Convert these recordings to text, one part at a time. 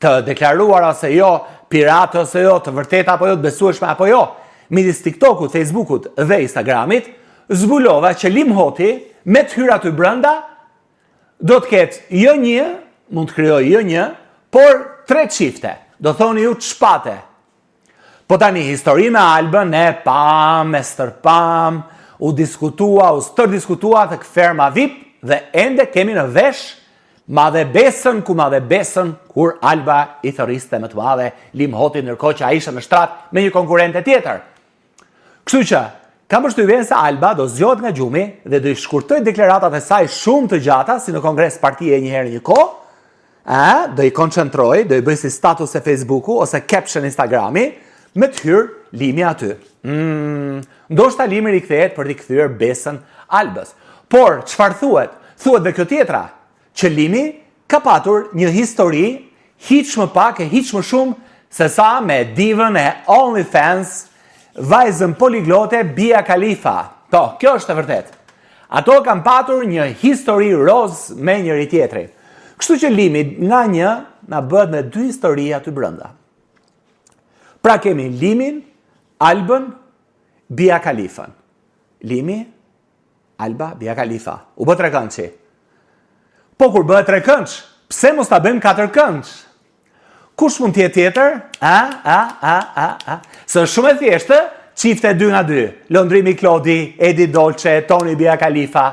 të deklaruar ose jo, piratë ose jo, të vërteta apo jo, të besueshme apo jo, midis TikTokut, Facebookut dhe Instagramit, zbulova që Lim Hoti, me të hyrë aty brenda, do të ketë jo një, mund të krijoj jo një, por 3 çifte. Do thoni ju të shpate. Po tani histori me Albën, ne pam, e stërpam, u stërdiskutua të ferma VIP dhe ende kemi në vesh madhe besën kur Alba i thëriste më të madhe Lim Hoti, ndërkohë që ai ishte në shtrat me një konkurrente tjetër. Kështu që kam përshtypjen se Alba do zgjohet nga gjumi dhe do i shkurtoj deklaratat e saj shumë të gjata, si në kongres partie një herë një kohë, do i koncentroj, do i bëj si status e Facebooku ose caption Instagrami, me të hyrë Limi aty. Ndoshta Limi rikthehet për t'i kthyer besën Albës. Por, çfarë thuhet? Thuhet dhe kjo tjetra, që Limi ka patur një histori hiç më pak e hiç më shumë se sa me divën e OnlyFans, vajzën poliglote Bia Khalifa. Kjo është e vërtet. Ato kanë patur një histori roz me njëri tjetrin. Kështu që Limi nga një na bëhet me 2 histori aty brenda. Pra kemi Limin, Albën, Bia Khalifën. Limi, Alba, Bia Khalifa. U bë 3 këndçi. Po kur bëhet 3 këndç, pse mos ta bëjmë 4 këndç? Kush mund t'jetë tjetër? Së shumë e thjeshtë, çifte 2 nga 2. Londrimi Klodi, Edi Dolce, Toni Bia Khalifa.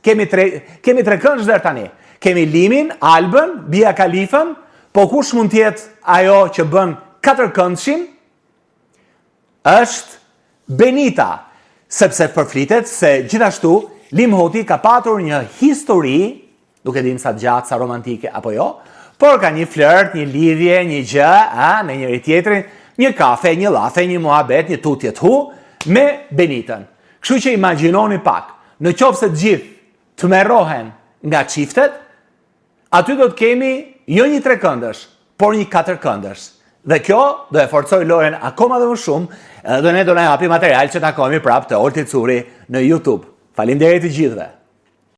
Kemi 3 këndsh deri tani. Kemi Limin, Albën, Bia Khalifën, po kush mund t'jetë ajo që bën 4 këndshin? Është Benita, sepse përflitet se gjithashtu Lim Hoti ka patur një histori, nuk e dim sa gjatë, sa romantike apo jo, por ka një flirt, një lidhje, një gjë, me njëri tjetrin, një kafe, një llafe, një muhabet, një tutje të hu, me Benitën. Kështu që imagjinoni pak, në qoftë se të gjithë të merrohen nga çiftet, aty do të kemi jo një 3 këndësh, por një 4 këndësh. Dhe kjo do e forcoj lojën akoma dhe më shumë, dhe ne do na japi material që takojmë prapë të Olti Curi në YouTube. Faleminderit të gjithëve.